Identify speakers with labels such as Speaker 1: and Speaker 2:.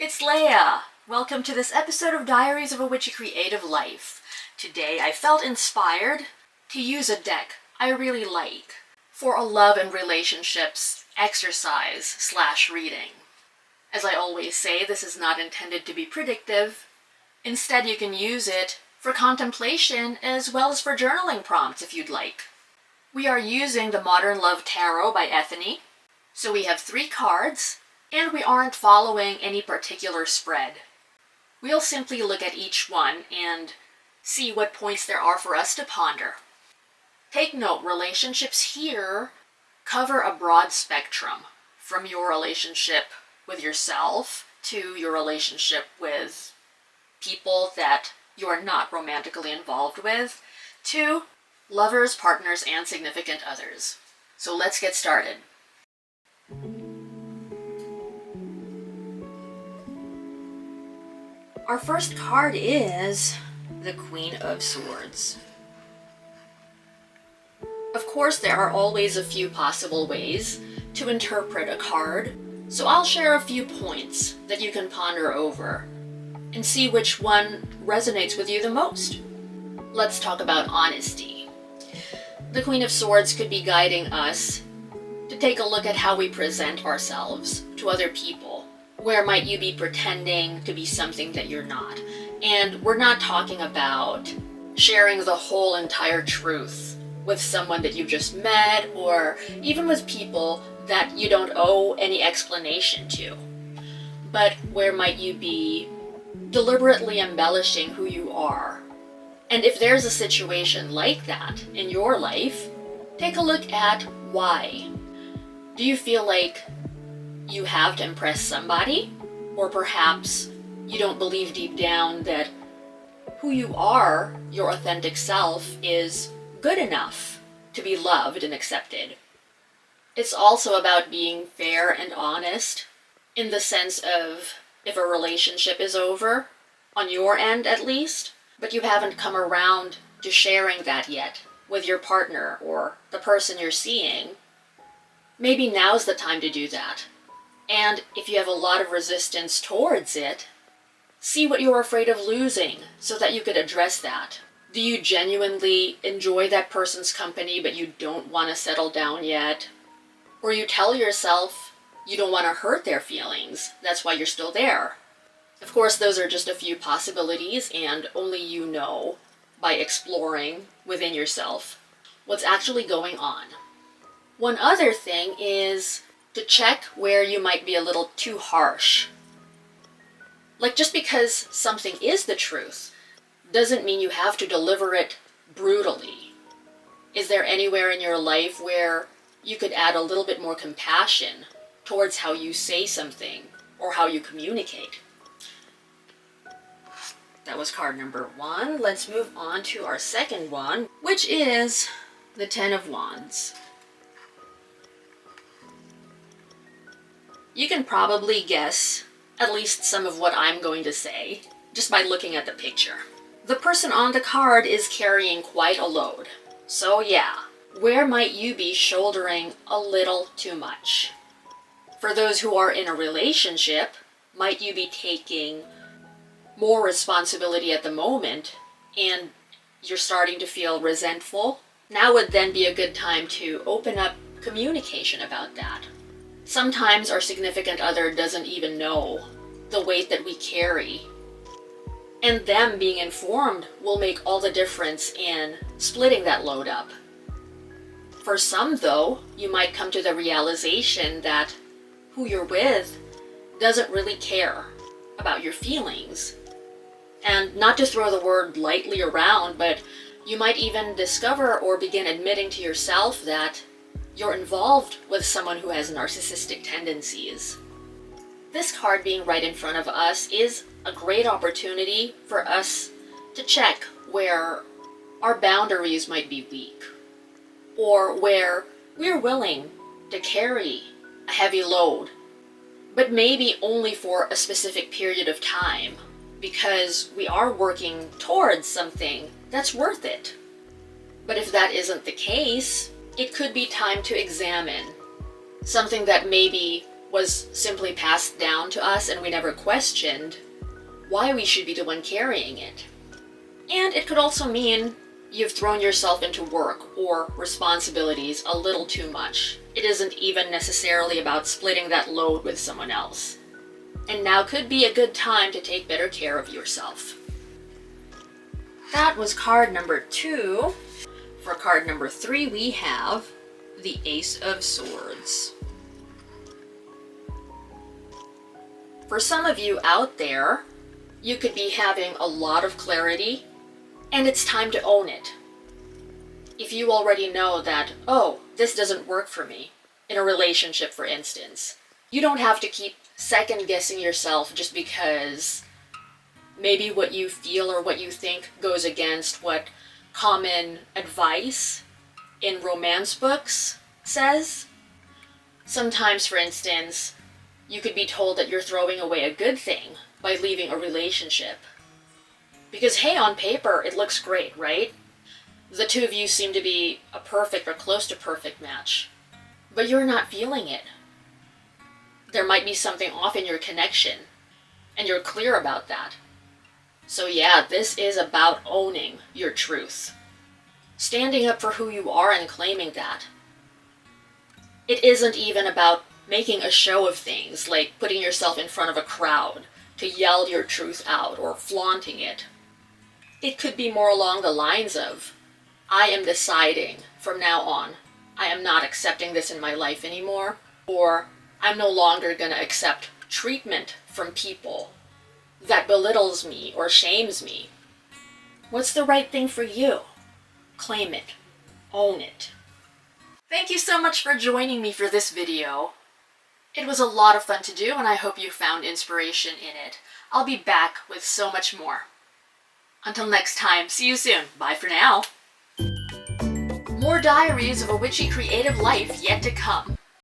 Speaker 1: it's Leia! Welcome to this episode of Diaries of a Witchy Creative Life. Today I felt inspired to use a deck I really like for a love and relationships exercise/reading. As I always say, this is not intended to be predictive. Instead, you can use it for contemplation as well as for journaling prompts if you'd like. We are using the Modern Love Tarot by Ethany. So we have 3 cards, and we aren't following any particular spread. We'll simply look at each one and see what points there are for us to ponder. Take note, relationships here cover a broad spectrum, from your relationship with yourself to your relationship with people that you are not romantically involved with, to lovers, partners, and significant others. So let's get started. Our first card is the Queen of Swords. Of course, there are always a few possible ways to interpret a card, so I'll share a few points that you can ponder over and see which one resonates with you the most. Let's talk about honesty. The Queen of Swords could be guiding us to take a look at how we present ourselves to other people. Where might you be pretending to be something that you're not? And we're not talking about sharing the whole entire truth with someone that you've just met, or even with people that you don't owe any explanation to. But where might you be deliberately embellishing who you are? And if there's a situation like that in your life, take a look at why. Do you feel like you have to impress somebody? Or perhaps you don't believe deep down that who you are, your authentic self, is good enough to be loved and accepted. It's also about being fair and honest in the sense of if a relationship is over, on your end at least, but you haven't come around to sharing that yet with your partner or the person you're seeing, maybe now's the time to do that. And if you have a lot of resistance towards it, see what you're afraid of losing so that you could address that. Do you genuinely enjoy that person's company but you don't want to settle down yet? Or you tell yourself you don't want to hurt their feelings, that's why you're still there. Of course, those are just a few possibilities, and only you know, by exploring within yourself, what's actually going on. One other thing is to check where you might be a little too harsh. Like, just because something is the truth doesn't mean you have to deliver it brutally. Is there anywhere in your life where you could add a little bit more compassion towards how you say something or how you communicate? That was card number 1. Let's move on to our second one, which is the Ten of Wands. You can probably guess at least some of what I'm going to say just by looking at the picture. The person on the card is carrying quite a load. So yeah, where might you be shouldering a little too much? For those who are in a relationship, might you be taking more responsibility at the moment and you're starting to feel resentful? Now would then be a good time to open up communication about that. Sometimes our significant other doesn't even know the weight that we carry, and them being informed will make all the difference in splitting that load up. For some, though, you might come to the realization that who you're with doesn't really care about your feelings. And not to throw the word lightly around, but you might even discover or begin admitting to yourself that you're involved with someone who has narcissistic tendencies. This card being right in front of us is a great opportunity for us to check where our boundaries might be weak, or where we're willing to carry a heavy load, but maybe only for a specific period of time, because we are working towards something that's worth it. But if that isn't the case, it could be time to examine something that maybe was simply passed down to us and we never questioned why we should be the one carrying it. And it could also mean you've thrown yourself into work or responsibilities a little too much. It isn't even necessarily about splitting that load with someone else. And now could be a good time to take better care of yourself. That was card number 2. For card number 3, we have the Ace of Swords. For some of you out there, you could be having a lot of clarity, and it's time to own it. If you already know that, oh, this doesn't work for me, in a relationship, for instance, you don't have to keep second-guessing yourself just because maybe what you feel or what you think goes against what common advice in romance books says. Sometimes, for instance, you could be told that you're throwing away a good thing by leaving a relationship. Because, hey, on paper, it looks great, right? The two of you seem to be a perfect or close to perfect match. But you're not feeling it. There might be something off in your connection, and you're clear about that. So yeah, this is about owning your truth. Standing up for who you are and claiming that. It isn't even about making a show of things, like putting yourself in front of a crowd to yell your truth out or flaunting it. It could be more along the lines of, I am deciding from now on, I am not accepting this in my life anymore, or I'm no longer going to accept treatment from people that belittles me or shames me. What's the right thing for you? Claim it. Own it. Thank you so much for joining me for this video. It was a lot of fun to do, and I hope you found inspiration in it. I'll be back with so much more. Until next time, see you soon. Bye for now. More diaries of a witchy creative life yet to come.